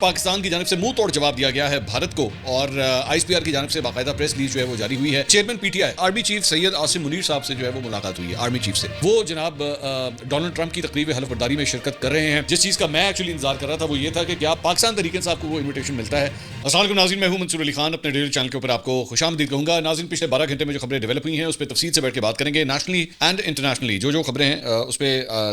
پاکستان کی جانب سے منہ توڑ جواب دیا گیا ہے بھارت کو اور آئی ایس پی آر کی جانب سے باقاعدہ پریس ریلیز جو ہے وہ جاری ہوئی ہے. Chairman P T I army chief Syed Asim Munir صاحب سے جو ہے وہ ملاقات ہوئی ہے. آرمی چیف سے وہ جناب ڈونلڈ ٹرمپ کی تقریب حلف برداری میں شرکت کر رہے ہیں. جس چیز کا میں ایکچولی انتظار کر رہا تھا وہ یہ تھا کہ کیا پاکستان تحریک انصاف کو وہ انویٹیشن ملتا ہے. السلام علیکم ناظرین, میں ہوں منصور علی خان, اپنے ڈیلی چینل کے اوپر آپ کو خوش آمدید کہوں گا. ناظرین, پچھلے 12 گھنٹے میں جو خبریں ڈیولپ ہوئی ہیں اس پہ تفصیل سے بیٹھ کے بات کریں گے. نیشنلی اینڈ انٹرنیشنلی جو خبریں ہیں اس پہ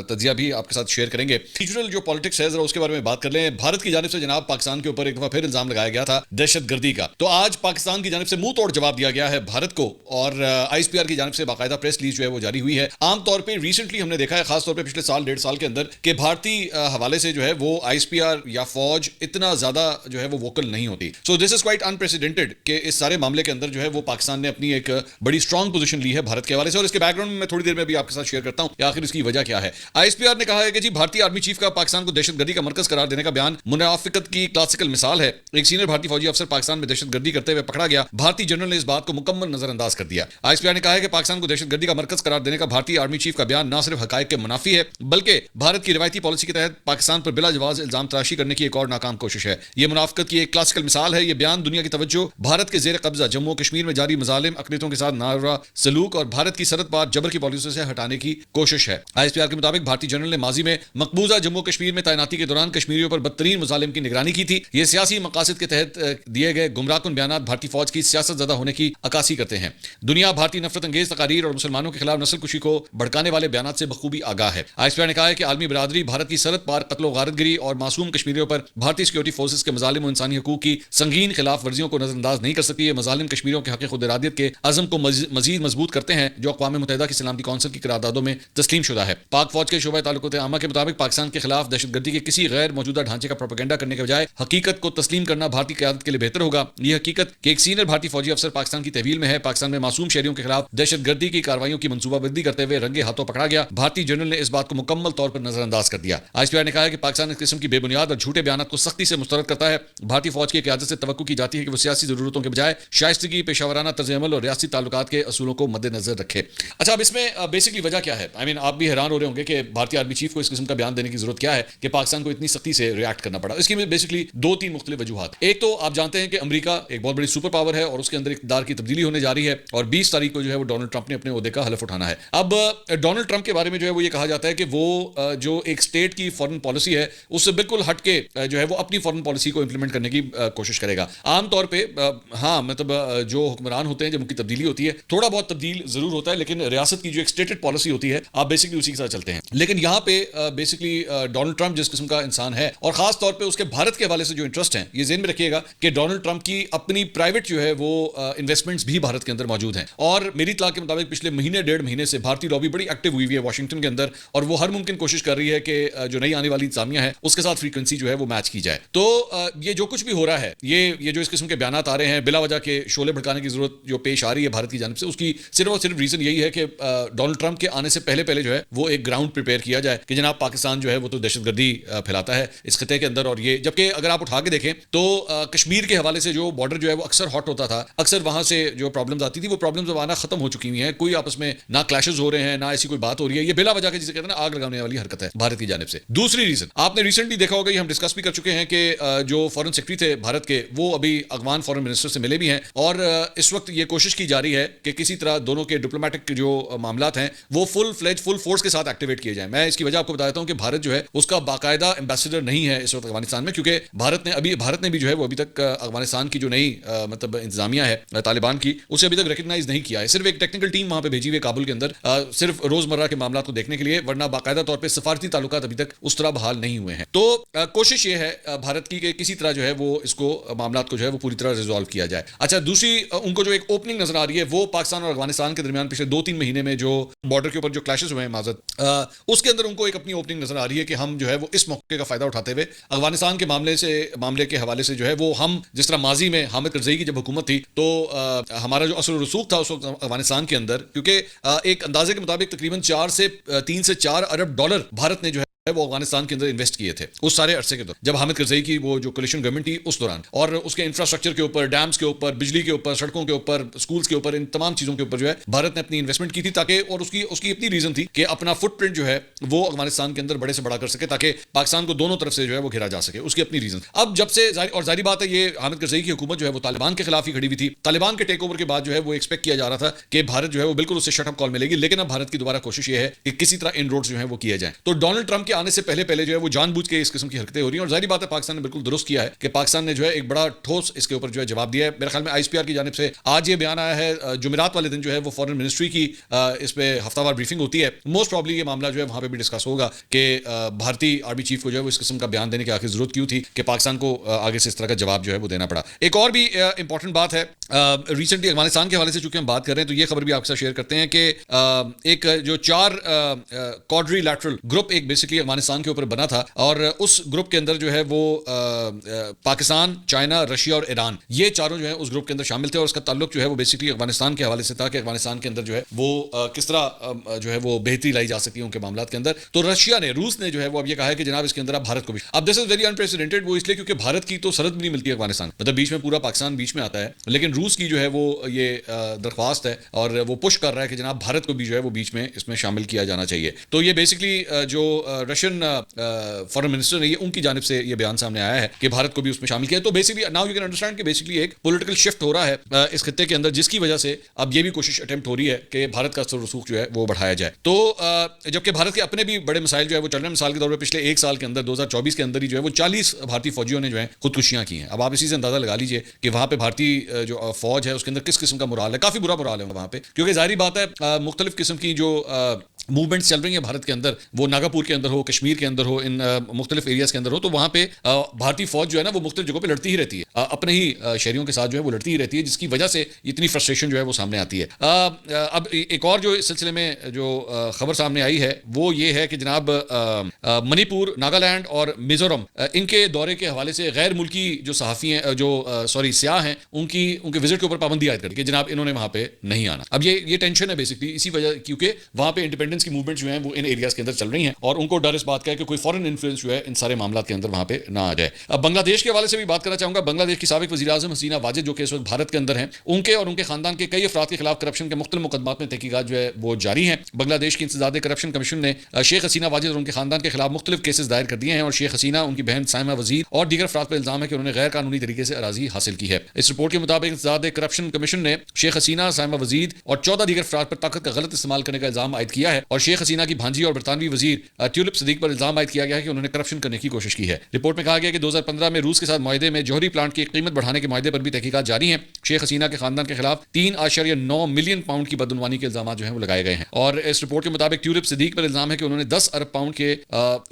تجزیہ بھی آپ کے ساتھ شیئر کریں گے. ریجنل جو پالیٹکس ہے ذرا اس کے بارے میں بات کر لیں. بھارت کی جانب سے جناب پاکستان کے اوپر ایک دفعہ پھر الزام لگایا گیا تھا دہشت گردی کا, تو آج پاکستان کی جانب سے منہ توڑ جواب دیا گیا ہے بھارت کو اور آئی ایس پی آر کی جانب سے باقاعدہ پریس ریلیز جو ہے وہ جاری ہوئی ہے. عام طور پہ ریسنٹلی ہم نے دیکھا ہے, خاص طور پہ پچھلے سال ڈیڑھ سال کے اندر, کہ بھارتی حوالے سے جو ہے وہ آئی ایس پی آر یا فوج اتنا زیادہ جو ہے وہ ووکل نہیں ہوتی. سو دس از کوائٹ انپریسیڈنٹڈ کہ اس سارے معاملے کے اندر جو ہے وہ پاکستان نے اپنی ایک بڑی اسٹرانگ پوزیشن لی ہے بھارت کے حوالے سے, اور اس کے بیک گراؤنڈ میں تھوڑی دیر میں بھی آپ کے ساتھ شیئر کرتا ہوں کہ آخر اس کی وجہ کیا ہے. آئی ایس پی آر نے کہا ہے کہ جی بھارتی آرمی چیف کا پاکستان کو دہشت گردی کا مرکز قرار دینے کا بیان منافقت کی کلاسیکل مثال ہے. ایک سینئر بھارتی فوجی افسر پاکستان میں دہشت گردی کرتے ہوئے پکڑا گیا. بھارتی جنرل نے اس بات کو مکمل نظر انداز کر دیا. آئی ایس پی آر نے کہا ہے کہ پاکستان کو دہشت گردی کا مرکز قرار دینے کا بھارتی آرمی چیف کا بیان نہ صرف حقائق کے منافی ہے بلکہ بھارت کی روایتی پالیسی کے تحت پاکستان پر بلا جواز الزام تراشی کرنے کی ایک اور ناکام کوشش ہے. یہ منافقت کی ایک کلاسیکل مثال ہے. یہ بیان دنیا کی توجہ بھارت کے زیر قبضہ جموں و کشمیر میں جاری مظالم, اقلیتوں کے ساتھ ناروا سلوک اور بھارت کی سرحد پار جبر کی پالیسیوں سے ہٹانے کی کوشش ہے. آئی ایس پی آر کے مطابق بھارتی جنرل نے ماضی میں مقبوضہ جموں و کشمیر میں تعیناتی کے دوران کشمیریوں پر بدترین مظالم کی نگرانی کی تھی. یہ سیاسی مقاصد کے تحت دیے گئے گمراہ کن بیانات بھارتی فوج کی سیاست زدہ ہونے کی عکاسی کرتے ہیں. دنیا بھارتی نفرت انگیز تقاریر اور مسلمانوں کے خلاف نسل کشی کو بھڑکانے والے بیانات سے بخوبی آگاہ ہے. آئی ایس پی آر نے کہا ہے کہ عالمی برادری بھارت کی سرحد پار قتل و غارت گری اور معصوم کشمیریوں پر بھارتی سیکورٹی فورسز کے مظالم و انسانی حقوق کی سنگین خلاف ورزیوں کو نظر انداز نہیں کر سکتی. یہ مظالم کشمیریوں کے حق خود ارادیت کے عزم کو مزید مضبوط کرتے ہیں جو اقوام متحدہ کی سلامتی کونسل کی قراردادوں میں تسلیم شدہ ہے. پاک فوج کے شعبہ تعلقات عامہ کے مطابق پاکستان کے خلاف دہشت گردی کے کسی غیر موجودہ ڈھانچے کا پروپیگنڈا کرنے کے بجائے حقیقت کو تسلیم کرنا بھارتی قیادت کے لیے بہتر ہوگا. یہ حقیقت کہ ایک سینئر بھارتی فوجی افسر پاکستان کی تحویل میں ہے, پاکستان میں معصوم شہریوں کے خلاف دہشت گردی کی کارروائیوں کی منصوبہ بندی کرتے ہوئے رنگے ہاتھوں پکڑا گیا. بھارتی جنرل نے اس بات کو مکمل طور پر نظر انداز کر دیا. آئی ایس پی آر نے کہا ہے کہ پاکستان اس قسم کی بے بنیاد اور جھوٹے بیانات کو سختی سے مسترد کرتا ہے. بھارتی فوج کی قیادت سے توقع کی جاتی ہے کہ وہ سیاسی ضرورتوں کے بجائے شائستگی, پیشہ ورانہ طرز عمل اور ریاستی تعلقات کے اصولوں کو مد نظر رکھے. اچھا, اب اس میں بیسکلی وجہ کیا ہے؟ آپ بھی حیران ہو رہے ہوں گے کہ بھارتی آرمی چیف کو اس قسم کا بیان دینے کی ضرورت کیا ہے کہ پاکستان کو اتنی سختی سے ریئیکٹ کرنا پڑا. اس کی بیسکلی 2-3 مختلف وجوہات. ایک تو آپ جانتے ہیں کہ امریکہ ایک بہت بڑی سپر پاور ہے اور اس کے اندر اقتدار کی تبدیلی ہونے جا رہی ہے اور 20 تاریخ کو جو ہے وہ ڈونلڈ ٹرمپ نے اپنے عہدے کا حلف اٹھانا ہے. اب ڈونلڈ ٹرمپ کے بارے میں جو ہے وہ یہ کہا جاتا ہے کہ وہ جو ایک اسٹیٹ کی فارن پالیسی ہے اس سے بالکل ہٹ کے جو ہے وہ اپنی فارن پالیسی کو امپلیمنٹ کرنے کی کوشش کرے گا. عام طور پہ ہاں مطلب جو حکمران ہوتے ہیں جب ان کی تبدیلی ہوتی ہے تھوڑا بہت تبدیل ضرور ہوتا ہے, لیکن ریاست کی جو ایک اسٹیٹڈ پالیسی ہوتی ہے آپ بیسکلی اسی کے ساتھ چلتے ہیں. لیکن یہاں پہ بیسکلی ڈونلڈ ٹرمپ جس قسم کا انسان ہے اور خاص طور پہ اس کے بھارت کے حوالے سے جو انٹرسٹ ہیں, یہ ذہن میں رکھیے گا کہ ڈونلڈ ٹرمپ کی اپنی پرائیویٹ جو ہے وہ انویسٹمنٹس بھی بھارت کے اندر موجود ہیں. اور میری اطلاع کے مطابق پچھلے ڈیڑھ مہینے سے بھارتی لابی بڑی ایکٹیو ہوئی ہے واشنگٹن کے اندر, اور وہ ہر ممکن کوشش کر رہی ہے کہ جو نئی آنے والی انتظامیہ ہے اس کے ساتھ فریکوینسی جو ہے وہ میچ کی جائے. تو یہ جو کچھ بھی ہو رہا ہے, یہ جو اس قسم کے بیانات آ رہے ہیں بلا وجہ کے شعلے بھڑکانے کی ضرورت جو پیش آ رہی ہے بھارت کی جانب سے, اس کی صرف اور صرف ریزن یہی ہے کہ ڈونلڈ ٹرمپ کے آنے سے پہلے جو ہے وہ ایک گراؤنڈ پریپیئر کیا جائے کہ جناب پاکستان جو ہے وہ تو دہشت گردی پھیلاتا ہے اس خطے کے اندر. اور یہ جبکہ اگر آپ اٹھا کے دیکھیں تو کشمیر کے حوالے سے جو بارڈر جو ہے وہ اکثر ہاٹ ہوتا تھا, اکثر وہاں سے جو پرابلمز آتی تھی وہ پرابلمز اب آنا ختم ہو چکی ہوئی ہیں. کوئی آپس میں نہ کلیشز ہو رہے ہیں نہ ایسی کوئی بات ہو رہی ہے. یہ بلا وجہ کے جسے کہتے ہیں نا آگ لگانے والی حرکت ہے بھارت کی جانب سے. دوسری ریزن آپ نے ریسنٹلی دیکھا ہوگا, یہ ہم ڈسکس بھی کر چکے ہیں کہ جو فارن سیکرٹری تھے بھارت کے وہ ابھی افغان فارن منسٹر سے ملے بھی ہیں, اور اس وقت یہ کوشش کی جا رہی ہے کہ کسی طرح دونوں کے ڈپلومیٹک جو معاملات ہیں وہ فل فورس کے ساتھ ایکٹیویٹ کیے جائیں. میں اس کی وجہ آپ کو بتاتا ہوں کہ بھارت جو ہے اس کا باقاعدہ ایمبیسڈر نہیں ہے اس وقت افغانستان میں, کیونکہ بھارت نے بھی جو ہے وہ ابھی تک افغانستان کی جو نئی مطلب انتظامیہ ہے طالبان کی, اسے ابھی تک ریکگنائز نہیں کیا ہے. صرف ایک ٹیکنیکل ٹیم وہاں پہ بھیجی ہوئی کابل کے اندر صرف روزمرہ کے معاملات کو دیکھنے کے لیے, ورنہ باقاعدہ طور پہ سفارتی تعلقات ابھی تک اس طرح بحال نہیں ہوئے ہیں. تو کوشش یہ ہے بھارت کی کہ کسی طرح جو ہے وہ اس کو معاملات کو جو ہے وہ پوری طرح ریزالو کیا جائے. اچھا, دوسری ان کو جو ایک اوپننگ نظر آ رہی ہے وہ پاکستان اور افغانستان کے درمیان پچھلے 2-3 مہینے میں جو بارڈر کے اوپر جو کلیشز ہوئے ہیں معذرت, اس کے اندر ان کو ایک اپنی اوپننگ نظر آ رہی ہے کہ ہم جو ہے وہ اس موقع کا فائدہ اٹھاتے ہوئے افغانستان کے معاملے کے حوالے سے جو ہے وہ ہم جس طرح ماضی میں حامد کرزئی کی جب حکومت تھی تو ہمارا جو اثر و رسوخ تھا اس وقت افغانستان کے اندر, کیونکہ ایک اندازے کے مطابق تقریباً 3 سے 4 ارب ڈالر بھارت نے جو ہے وہ افغانستان کے اندر انویسٹ کیے تھے اس سارے عرصے کے دوران، جب حامد کرزئی کی وہ جو کولیشن گورنمنٹ تھی اس دوران، اور اس کے انفراسٹرکچر کے اوپر، ڈیمز کے اوپر، بجلی کے اوپر، سڑکوں کے اوپر، اسکولس کے اوپر، ان تمام چیزوں کے اوپر جو ہے بھارت نے اپنی انویسٹمنٹ کی تھی، تاکہ اور اس کی اپنی ریزن تھی کہ اپنا فٹ پرنٹ جو ہے وہ افغانستان کے اندر بڑے سے بڑا کر سکے، تاکہ پاکستان کو دونوں طرف سے جو ہے وہ گھیرا جا سکے، اس کی اپنی ریزن۔ اب جب سے اور ظاہری بات ہے یہ حامد کرزئی کی حکومت جو ہے وہ طالبان کے خلاف ہی کھڑی ہوئی تھی، طالبان کے ٹیک اوور کے بعد جو ہے وہ ایکسپیکٹ کیا جا رہا تھا کہ بھارت جو ہے وہ بالکل اس سے شٹ اپ کال ملے گی، لیکن اب بھارت کی دوبارہ کوشش یہ ہے کہ کسی طرح ان روڈز جو ہے وہ کیے جائیں۔ تو ڈونلڈ ٹرمپ کے آنے سے پہلے جو ہے وہ جان بوجھ کے اس قسم کی حرکتیں ہو رہی ہیں، اور ظاہری بات ہے پاکستان نے بالکل درست کیا ہے کہ پاکستان نے جو ہے ایک بڑا ٹھوس اس کے اوپر جو ہے جواب دیا ہے۔ میرے خیال میں آئی ایس پی آر کی جانب سے آج یہ بیان آیا ہے، جمعرات والے دن جو ہے وہ فارن منسٹری کی اس پہ ہفتہ وار بریفنگ ہوتی ہے، موسٹ پرابلی یہ معاملہ جو ہے وہاں پہ بھی ڈسکس ہوگا کہ بھارتی آرمی چیف کو جو ہے وہ اس قسم کا بیان دینے کی آخر ضرورت کیوں تھی کہ پاکستان کو آگے سے اس طرح کا جواب جو ہے وہ دینا پڑا۔ ایک اور بھی امپورٹنٹ بات ہے، ریسنٹلی افغانستان کے حوالے سے چونکہ ہم بات کر رہے ہیں تو یہ خبر بھی آپ کے ساتھ شیئر کرتے ہیں کہ ایک جو 4 کوڈری لیٹرل گروپ ایک بیسکلی افغانستان کے اوپر بنا تھا، اور اس گروپ کے اندر جو ہے وہ پاکستان، چائنا، رشیا اور ایران، یہ چاروں جو ہے اس گروپ کے اندر شامل تھے، اور اس کا تعلق جو ہے وہ بیسکلی افغانستان کے حوالے سے تھا کہ افغانستان کے اندر جو ہے وہ کس طرح جو ہے وہ بہتری لائی جا سکتی ہے ان کے معاملات کے اندر۔ تو رشیا نے، روس نے جو ہے وہ اب یہ کہا ہے کہ جناب اس کے اندر اب بھارت کو بھی، اب دس از ویری انپریسیڈنٹڈ، وہ اس لیے کیونکہ بھارت کی تو سرحد بھی نہیں ملتی ہے افغانستان، مطلب بیچ میں پورا پاکستان بیچ میں آتا ہے، لیکن روس کی جو ہے وہ یہ درخواست ہے اور وہ پش کر رہا ہے کہ جناب بھارت کو بھی جو ہے وہ بیچ میں اس میں شامل کیا جانا چاہیے۔ تو یہ بیسکلی جو رشین فارن منسٹر ہے ان کی جانب سے یہ بیان سامنے آیا ہے کہ بھارت کو بھی اس میں شامل کیا ہے۔ تو basically now you can understand کہ بیسکلی ایک پولیٹیکل شفٹ ہو رہا ہے اس خطے کے اندر، جس کی وجہ سے اب یہ بھی کوشش اٹیمپٹ ہو رہی ہے کہ بھارت کا اثر رسوخ جو ہے وہ بڑھایا جائے۔ تو جبکہ بھارت کے اپنے بھی بڑے مسائل جو ہے وہ چل رہے ہیں، مثال کے طور پر پچھلے ایک سال کے اندر 2024 کے اندر ہی جو ہے وہ 40 بھارتی فوجیوں نے جو ہے خودکشیاں کی ہیں۔ اب آپ اسی سے اندازہ لگا لیجئے کہ وہاں پہ بھارتی جو فوج ہے اس کے اندر کس قسم کا مرال ہے، کافی برا مرال ہے وہاں پہ، کیونکہ ظاہری بات ہے مختلف قسم کی جو موومنٹس چل رہی ہیں بھارت کے اندر، وہ ناگاپور کے اندر ہو، کشمیر کے اندر ہو، ان مختلف ایریاز کے اندر ہو، تو وہاں پہ بھارتی فوج جو ہے نا وہ مختلف جگہوں پہ لڑتی ہی رہتی ہے، اپنے ہی شہریوں کے ساتھ جو ہے وہ لڑتی ہی رہتی ہے، جس کی وجہ سے اتنی فرسٹریشن جو ہے وہ سامنے آتی ہے۔ اب ایک اور جو اس سلسلے میں جو خبر سامنے آئی ہے وہ یہ ہے کہ جناب منی پور، ناگالینڈ اور میزورم، ان کے دورے کے حوالے سے غیر ملکی جو صحافی ہیں، جو سیاح ہیں، ان کے وزٹ کے اوپر پابندی عائد کر دی کہ جناب انہوں نے وہاں پہ نہیں آنا۔ اب یہ ٹینشن ہے بیسکلی اسی وجہ، کیونکہ وہاں پہ انڈیپینڈنس کی موومنٹ جو ہیں وہ ان ایریاز کے اندر چل رہی ہیں، اور ان کو ڈر اس بات کا ہے کہ کوئی فورن انفلوئنس جو ہے ان سارے معاملات کے اندر وہاں پہ نہ آ جائے۔ اب بنگلہ دیش کے حوالے سے بھی بات کرنا چاہوں گا۔ بنگلہ دیش کی سابق وزیر اعظم حسینہ واجد جو کہ اس وقت بھارت کے اندر ہیں، ان کے اور ان کے خاندان کے کئی افراد کے خلاف کرپشن کے مختلف مقدمات میں تحقیقات جو ہے وہ جاری ہیں۔ بنگلہ دیش کی انسداد کرپشن کمیشن نے شیخ حسینہ واجد اور ان کے خاندان کے خلاف مختلف کیسز دائر کر دیے ہیں، اور شیخ حسینہ، ان کی بہن سائمہ وزیر اور دیگر افراد پر الزام ہے کہ انہوں نے غیر قانونی طریقے سے اراضی حاصل کی ہے۔ اس رپورٹ کے مطابق انسداد کرپشن کمیشن نے شیخ حسینہ، سائمہ وزیر اور 14 دیگر افراد پر طاقت کا غلط استعمال کرنے کا الزام عائد کیا ہے، اور شیخ حسینہ کی بھانجی اور برطانوی وزیر ٹیولپ صدیق پر الزام عائد کیا گیا ہے کہ انہوں نے کرپشن کرنے کی کوشش کی ہے۔ رپورٹ میں کہا گیا کہ 2015 میں روس کے ساتھ معاہدے میں جوہری پلانٹ کی قیمت بڑھانے کے معاہدے پر بھی تحقیقات جاری ہیں۔ شیخ حسینہ کے خاندان کے خلاف 3.9 ملین پاؤنڈ کی بدعنوانی کے الزامات جو ہیں وہ لگائے گئے ہیں، اور اس رپورٹ کے مطابق ٹیولپ صدیق پر الزام ہے کہ انہوں نے 10 ارب پاؤنڈ کے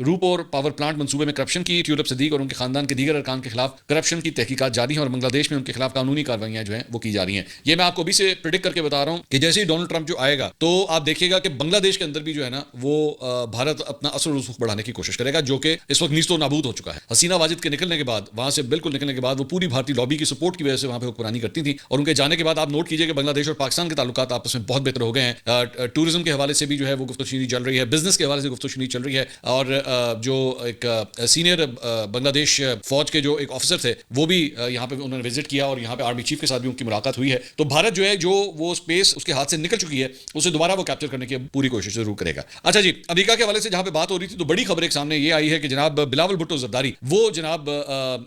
روپور پاور پلانٹ منصوبے میں کرپشن کی۔ ٹیولپ صدیق اور ان کے خاندان کے دیگر ارکان کے خلاف کرپشن کی تحقیقات جاری ہیں، اور بنگلہ دیش میں ان کے خلاف قانونی کارروائیاں جو ہیں وہ کی جا رہی ہیں۔ یہ میں آپ کو ابھی سے پریڈکٹ کر کے بتا رہا ہوں کہ جیسے ہی ڈونلڈ ٹرمپ جو آئے گا تو آپ دیکھیے گا کہ بنگلہ دیش کے اندر بھی جو ہے نا وہ بھارت اپنا اثر و رسوخ بڑھانے کی کوشش کرے گا، جو کہ اس وقت نیست و نابود ہو چکا ہے۔ حسینہ واجد کے نکلنے کے بعد، وہاں سے بالکل نکلنے کے بعد، وہ پوری بھارتی لابی کی سپورٹ کی وجہ سے وہاں پہ حکمرانی کرتی تھی، اور ان کے جانے کے بعد آپ نوٹ کیجئے کہ بنگلہ دیش اور پاکستان کے تعلقات آپس میں بہت بہتر ہو گئے ہیں۔ ٹورزم کے حوالے سے بھی جو ہے وہ گفتگو چینی چل رہی ہے، بزنس کے حوالے سے گفتگو چینی چل رہی ہے، اور جو ایک سینئر بنگلہ دیش فوج کے جو ایک آفیسر تھے وہ بھی یہاں پہ انہوں نے وزٹ کیا، اور یہاں پہ آرمی چیف کے ساتھ بھی ان کی ملاقات ہوئی ہے۔ تو بھارت جو ہے جو وہ اسپیس اس کے ہاتھ سے نکل چکی ہے اسے دوبارہ وہ کیپچر کرنے کی پوری کوشش ضرور کرے گا۔ اچھا جی، امریکہ کے حوالے سے جہاں پہ بات ہو رہی تھی تو بڑی خبر ایک سامنے یہ آئی ہے کہ جناب بلاول بھٹو زرداری وہ جناب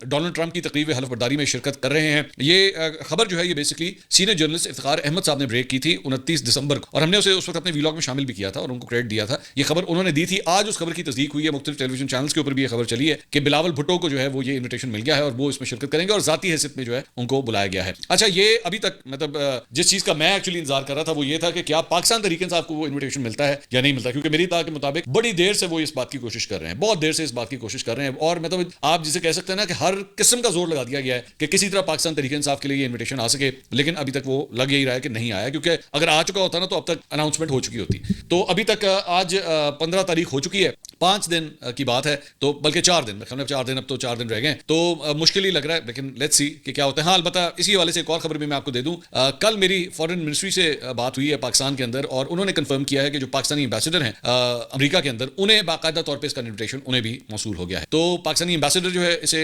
ڈونلڈ ٹرمپ کی تقریب حلف برداری میں شرکت کر رہے ہیں۔ یہ خبر جو ہے یہ basically senior journalist Iftikhar Ahmed صاحب نے بریک کی تھی 29 دسمبر کو، اور ہم نے اسے اس وقت اپنے ویلاگ میں شامل بھی کیا تھا اور ان کو کریڈٹ دیا تھا۔ یہ خبر انہوں نے دی تھی، آج اس خبر کی تصدیق ہوئی ہے، مختلف ٹیلی ویژن چینلز کے اوپر بھی یہ خبر چلی ہے کہ بلاول بھٹو کو جو ہے وہ یہ انویٹیشن مل گیا ہے اور وہ اس میں شرکت کریں گے، اور ذاتی حیثیت میں جو ہے ان کو بلایا گیا ہے۔ اچھا، یہ ابھی تک مطلب جس چیز کا میں ایکچولی انتظار کر رہا تھا وہ یہ تھا کہ کیا پاکستان تحریک انصاف کو وہ انویٹیشن ملتا ہے یا نہیں ملتا، کیونکہ میری اطلاع کے مطابق بڑی دیر سے وہ اس بات کی کوشش کر رہے ہیں، بہت دیر سے اس بات کی کوشش کر رہے ہیں، اور مطلب آپ جسے کہہ سکتے ہیں نا کہ ہر قسم کا زور لگا دیا گیا ہے کہ کسی طرح پاکستان تحریک انصاف کے لیے یہ انویٹیشن آ سکے، لیکن ابھی تک وہ لگ یہی رہا ہے کہ نہیں آیا، کیونکہ اگر آ چکا ہوتا نا تو اب تک اناؤنسمنٹ ہو چکی ہوتی۔ تو ابھی تک آج 15 تاریخ ہو چکی ہے، 5 دن کی بات ہے، تو بلکہ 4 دن، اب تو 4 دن رہ گئے، تو مشکل ہی لگ رہا ہے، لیکن لیٹس سی کہ کیا ہوتا ہے۔ ہاں، البتہ اسی حوالے سے ایک اور خبر بھی میں آپ کو دے دوں، کل میری فارن منسٹری سے بات ہوئی ہے پاکستان کے اندر، اور انہوں نے کنفرم کیا ہے کہ جو پاکستانی ایمبیسڈر ہیں امریکہ کے اندر، انہیں باقاعدہ طور پہ اس کا انویٹیشن انہیں بھی موصول ہو گیا ہے. تو پاکستانی ایمبیسڈر جو ہے اسے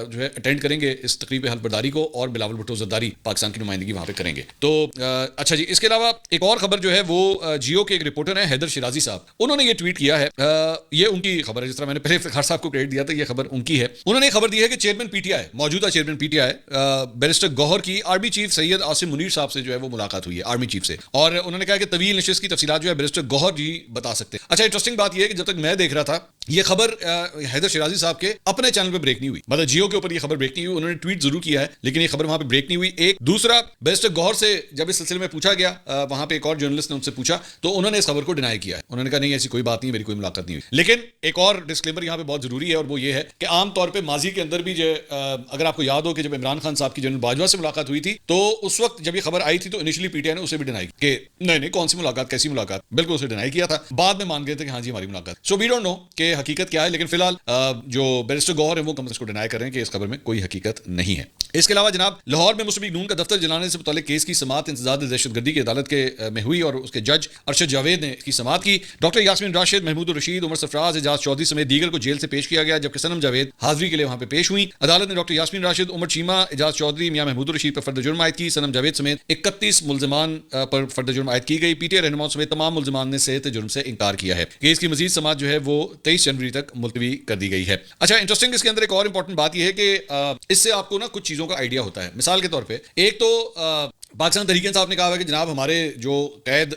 جو ہے اٹینڈ کریں گے اس تقریب حلف برداری کو, اور بلاول بھٹو زرداری پاکستان کی نمائندگی وہاں پہ کریں گے. تو اچھا جی, اس کے علاوہ ایک اور خبر جو ہے وہ جیو کے ایک رپورٹر ہیں حیدر شیرازی صاحب, انہوں نے یہ ٹویٹ کیا ہے. یہ ان کی خبر ہے, جس طرح میں نے پہلے افتخار صاحب کو کریڈٹ دیا تھا, یہ خبر ان کی ہے. انہوں نے خبر دی ہے کہ چیئرمین پی ٹی آئی, موجودہ chairman P T I barrister Gohar کی آرمی چیف سید عاصم منیر صاحب سے جو ہے وہ ملاقات ہوئی ہے, آرمی چیف سے, اور انہوں نے کہا کہ طویل نشست کی تفصیلات جو ہے بیرسٹر گوہر جی بتا سکتے ہیں. اچھا, انٹرسٹنگ بات یہ ہے کہ جب تک میں دیکھ رہا تھا یہ خبر حیدر شیرازی صاحب کے اپنے چینل پہ بریک نہیں ہوئی, مطلب جیو کے اوپر یہ خبر بریک نہیں ہوئی. انہوں نے ٹویٹ ضرور کیا ہے لیکن یہ خبر وہاں پہ بریک نہیں ہوئی. ایک دوسرا بیرسٹر گوہر سے جب اس سلسلے میں پوچھا گیا, وہاں پہ ایک اور جرنلسٹ نے ان سے پوچھا تو انہوں نے اس خبر کو ڈینائی کیا ہے. انہوں نے کہا نہیں ایسی کوئی بات نہیں, میری کوئی ملاقات نہیں ہوئی. لیکن ایک اور ڈسکلیمر یہاں پہ بہت ضروری ہے, اور وہ یہ ہے کہ عام طور پہ ماضی کے اندر بھی جو اگر آپ کو یاد ہو کہ جب عمران خان صاحب کی جنرل باجوہ سے ملاقات ہوئی تھی تو اس وقت جب یہ خبر آئی تھی تو انیشلی پی ٹی آئی نے اسے بھی ڈینائی کہ نہیں کون سی ملاقات, کیسی ملاقات, بالکل اسے ڈینائی کیا تھا. بعد میں مان گئے تھے کہ ہاں جی ہماری ملاقات. سو وی ڈونٹ نو کہ حقیقت کیا ہے, لیکن فی الحال جو بیرسٹر گوہر ہے وہ کم از کو ڈینائی کر رہے ہیں کہ اس خبر میں کوئی حقیقت نہیں ہے. اس کے علاوہ جناب لاہور میں مسلم لیگ نون کا دفتر جلانے سے متعلق کیس کی سماعت انسداد دہشت گردی کی عدالت کے میں ہوئی, اور اس کے جج ارشد جاوید نے اس کی سماعت کی. ڈاکٹر یاسمین راشد, محمود الرشید, عمر سرفراز, اعجاز چودھری سمیت دیگر کو جیل سے پیش کیا گیا, جبکہ صنم جاوید حاضری کے لیے وہاں پہ پیش ہوئی. عدالت نے ڈاکٹر یاسمین راشد, عمر چیمہ, اعجاز چودھری, میاں محمود الرشید پر فرد جرم عائد کی. صنم جاوید سمیت 31 ملزمان پر فرد جرم عائد کی گئی. پی ٹی آئی رہنماؤں سمیت تمام ملزمان نے صحت جرم سے انکار کیا ہے. کیس کی مزید سماعت جو ہے وہ 23 جنوری تک ملتوی کر دی گئی ہے. اچھا, انٹرسٹنگ اس کے اندر ایک اور امپورٹنٹ بات یہ ہے کہ اس سے آپ کو نا کچھ چیزوں کا آئیڈیا ہوتا ہے. مثال کے طور پہ ایک تو پاکستان تحریک انصاف نے کہا ہے کہ جناب ہمارے جو قید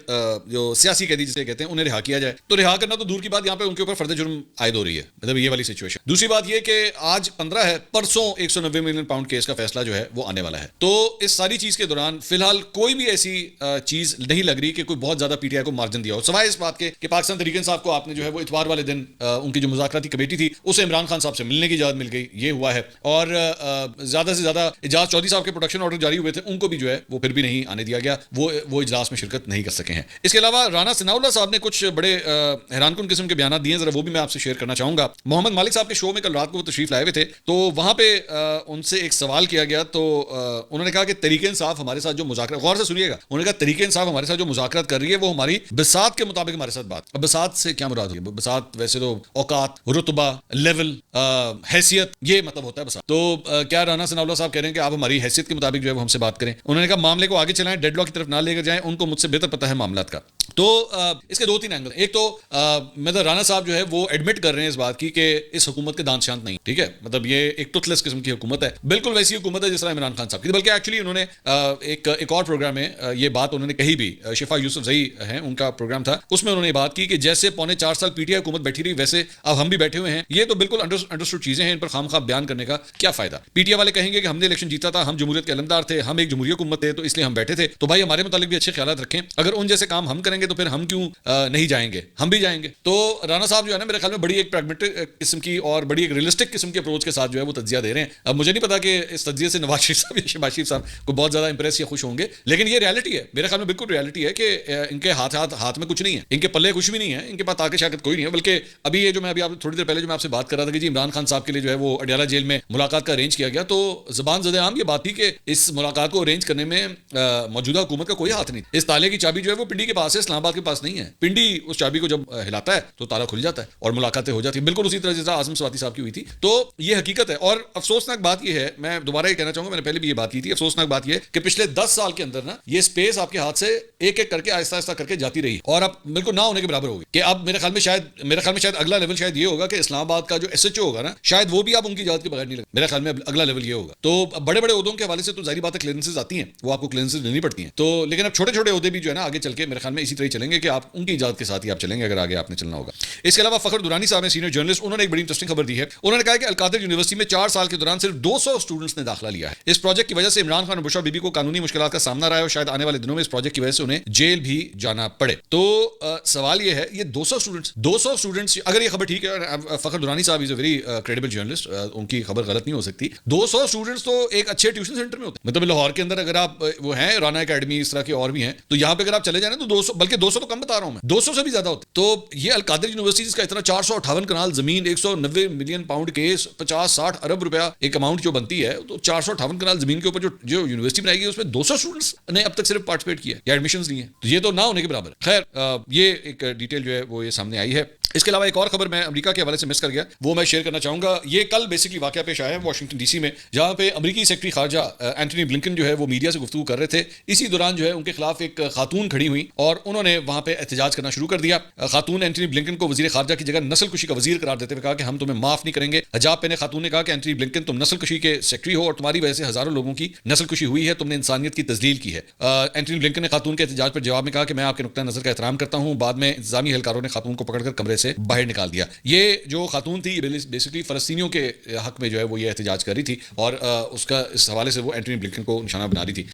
جو سیاسی قیدی جسے کہتے ہیں انہیں رہا کیا جائے, تو رہا کرنا تو دور کی بات, یہاں پہ ان کے اوپر فرد جرم عائد ہو رہی ہے, مطلب یہ والی سچویشن. دوسری بات یہ کہ آج 15 ہے, پرسوں 190 ملین پاؤنڈ کیس کا فیصلہ جو ہے وہ آنے والا ہے. تو اس ساری چیز کے دوران فی الحال کوئی بھی ایسی چیز نہیں لگ رہی کہ کوئی بہت زیادہ پی ٹی آئی کو مارجن دیا ہو, سوائے اس بات کے کہ پاکستان تحریک انصاف کو آپ نے جو ہے وہ اتوار والے دن ان کی جو مذاکراتی کمیٹی تھی اسے عمران خان صاحب سے ملنے کی اجازت مل گئی, یہ ہوا ہے. اور زیادہ سے زیادہ اعجاز چودھری صاحب کے پروڈکشن آرڈر جاری ہوئے تھے, ان کو بھی جو ہے وہ پھر بھی نہیں آنے دیا گیا, وہ اجلاس میں شرکت نہیں کر سکے ہیں. اس کے علاوہ رانا ثناء اللہ صاحب نے کچھ بڑے حیران کن قسم کے بیانات دیے ہیں, ذرا وہ بھی میں آپ سے شیئر کرنا چاہوں گا. محمد مالک صاحب کے شو میں کل رات کو وہ تشریف لائے ہوئے تھے, تو وہاں پہ ان سے ایک سوال کیا گیا, تو انہوں نے کہا کہ تحریک انصاف ہمارے ساتھ جو مذاکرات, غور سے سنیے گا, انہوں نے کہا تحریک انصاف ہمارے ساتھ جو مذاکرات کر رہی ہے وہ ہماری بساط کے مطابق ہمارے ساتھ بات. اب بساط سے کیا مراد ہوگی؟ بساط ویسے تو اوقات, رتبہ, لیول, حیثیت, یہ مطلب ہوتا ہے بساط. تو کیا رانا ثناء اللہ صاحب کہہ رہے ہیں کہ آپ ہماری حیثیت کے مطابق جو ہے وہ ہم سے بات کریں. انہوں نے کہا معاملے کو آگے چلائیں, ڈیڈ لاک کی طرف نہ لے کر جائیں, ان کو مجھ سے بہتر پتہ ہے معاملات کا. تو اس کے 2-3 اینگل. ایک تو مطلب رانا صاحب جو ہے وہ ایڈمٹ کر رہے ہیں اس بات کی کہ اس حکومت کے دانت شانت نہیں, ٹھیک ہے, مطلب یہ ایک ٹوتھلیس قسم کی حکومت ہے, بالکل ویسی حکومت ہے جس طرح عمران خان صاحب کی. بلکہ ایکچولی انہوں نے ایک اور پروگرام میں یہ بات انہوں نے کہی بھی, شفا یوسف زئی ہیں ان کا پروگرام تھا, اس میں انہوں نے بات کی کہ جیسے 4.25 سال پی ٹی آئی حکومت بیٹھی رہی ویسے اب ہم بھی بیٹھے ہوئے ہیں. یہ تو بالکل انڈرسٹوڈ چیزیں ہیں, ان پر خام خواہ بیان کرنے کا کیا فائدہ. پی ٹی آئی والے کہیں گے کہ ہم نے الیکشن جیتا تھا, ہم جمہوریت کے علمدار تھے, ہم ایک جمہوری حکومت تھے, تو اس لیے ہم بیٹھے تھے. تو بھائی ہمارے متعلق بھی اچھے خیالات رکھیں, اگر ان جیسے کام ہم کریں گے تو پھر ہم کیوں نہیں جائیں گے, ہم بھی جائیں گے. تو رانا صاحب جو ہے نا میرے خیال میں بڑی ایک پریگمیٹک قسم کی اور بڑی ایک ریئلسٹک قسم کے اپروچ کے ساتھ جو ہے وہ تجزیہ دے رہے ہیں. اب مجھے نہیں پتا کہ اس تجزیے سے نواز شریف صاحب یا شہباز شریف صاحب کو بہت زیادہ امپریس یا خوش ہوں گے, لیکن یہ ریالٹی ہے, میرے خیال میں بالکل ریالٹی ہے کہ ان کے ہاتھ میں کچھ نہیں ہے, ان کے پلے کچھ بھی نہیں ہے, ان کے پاس طاقت شاقت کوئی نہیں ہے. بلکہ ابھی یہ جو میں ابھی آپ تھوڑی دیر پہلے جو میں آپ سے بات کر رہا تھا کہ جی عمران خان صاحب کے لیے جو ہے وہ اڈیالہ جیل میں ملاقات کا ارینج کیا گیا, تو زبان زدہ عام یہ بات تھی کہ اس ملاقات کو ارینج کرنے میں موجودہ حکومت کا کوئی ہاتھ نہیں. اس تالے کی چابی جو ہے وہ پنڈی کے پاس ہے, اسلام آباد کے پاس نہیں ہے. پنڈی اس چابی کو جب ہلاتا ہے تو تالا کھل جاتا ہے اور ملاقاتیں ہو جاتی ہیں, بالکل اسی طرح جیسا اعظم سواتی صاحب کی ہوئی تھی. تو یہ حقیقت ہے. اور افسوسناک بات یہ ہے, میں دوبارہ یہ کہنا چاہوں گا, میں نے پہلے بھی یہ بات کی تھی, افسوسناک بات یہ کہ پچھلے 10 سال کے اندر نا یہ اسپیس آپ کے ہاتھ سے ایک ایک کر کے آہستہ آہستہ کر کے جاتی رہی, اور اب بالکل نہ ہونے کے برابر ہوگی. کہ اب میرے خیال میں شاید اگلا لیول شاید یہ ہوگا کہ اسلام آباد کا جو ایس ایچ او ہوگا نا, شاید وہ بھی آپ ان کی اجازت کے بغیر نہیں لگے. میرے خیال میں اگلا لیول یہ ہوگا. تو بڑے بڑے عہدوں کے حوالے سے تو ظاہری بات ہے کلیئرنسز آتی ہیں, وہ آپ کو کلیئرنسز لینی پڑتی ہیں. تو لیکن اب چھوٹے چھوٹے عہدے بھی جو ہے نا آگے چل کے میرے خیال میں اسی طرح ہی چلیں گے کہ آپ ان کی اجازت کے ساتھ ہی آپ چلیں گے اگر آگے آپ نے چلنا ہوگا. اس کے علاوہ فخر درانی صاحب ہیں, سینئر جرنلسٹ, انہوں نے ایک بڑی انٹرسٹنگ خبر دی ہے. انہوں نے کہا کہ القادر یونیورسٹی میں 4 سال کے دوران صرف 200 اسٹوڈنٹس نے داخلہ لیا ہے. اس پروجیکٹ کی وجہ سے عمران خان اور بشرا بی بی کو قانونی مشکلات کا سامنا رہا ہے, اور شاید آنے والے دنوں میں اس پروجیکٹ کی وجہ سے انہیں جیل بھی جانا پڑے. تو سوال یہ ہے, یہ 200 اسٹوڈنٹس اگر یہ خبر ٹھیک ہے, فخر درانی صاحب از اے ویری کریڈیبل جرنلسٹ, ان کی خبر غلط نہیں ہو سکتی. 200 اسٹوڈنٹس تو ایک اچھے ٹیوشن سینٹر میں ہوتے ہیں. مطلب لاہور کے اندر اگر آپ وہ ہیں رانا اکیڈمی اس طرح کے اور بھی ہیں, تو یہاں پہ اگر آپ چلے جائیں تو 200 بلکہ 200 تو کم بتا رہا ہوں میں, 200 سے بھی زیادہ ہوتے. تو یہ القادر یونیورسٹی جس کا اتنا 458 کنال زمین, 190 ملین پاؤنڈ کیس, 50-60 ارب روپیہ ایک اماؤنٹ جو بنتی ہے, تو 458 کنال زمین کے اوپر جو یونیورسٹی بنائی گئی اس میں 200 اسٹوڈنٹس نے اب تک صرف پارٹیسپیٹ کیا یا ایڈمیشنز لیے ہیں, تو یہ تو نہ ہونے کے برابر. خیر یہ ایک ڈیٹیل جو ہے وہ یہ سامنے آئی ہے. اس کے علاوہ ایک اور خبر میں امریکہ کے حوالے سے مس کر گیا, وہ میں شیئر کرنا چاہوں گا. یہ کل بیسکلی واقعہ پیش آیا ہے واشنگٹن ڈی سی میں, جہاں پہ امریکی سیکرٹری خارجہ اینٹونی بلنکن جو ہے وہ میڈیا سے گفتگو کر رہے تھے. اسی دوران جو ہے ان کے خلاف ایک خاتون کھڑی ہوئی اور انہوں نے وہاں پہ احتجاج کرنا شروع کر دیا. خاتون اینٹونی بلنکن کو وزیر خارجہ کی جگہ نسل کشی کا وزیر قرار دیتے ہوئے کہا کہ ہم تمہیں معاف نہیں کریں گے. حجاب پہنے خاتون نے کہا کہ اینٹونی بلنکن تم نسل کشی کے سیکرٹری ہو اور تمہاری وجہ سے ہزاروں لوگوں کی نسل کشی ہوئی ہے, تم نے انسانیت کی تذلیل کی ہے. اینٹونی بلنکن نے خاتون کے احتجاج پر جواب میں کہا کہ میں آپ کے نقطہ نظر کا احترام کرتا ہوں. بعد میں انتظامی اہلکاروں نے خاتون کو پکڑ کر کمرے سے باہر نکال دیا. یہ جو خاتون تھی بیسکلی فلسطینیوں کے حق میں جو ہے وہ یہ احتجاج کر رہی تھی, اور اس کا اس حوالے سے وہ اینٹونی بلنکن کو نشانہ بنا رہی تھی.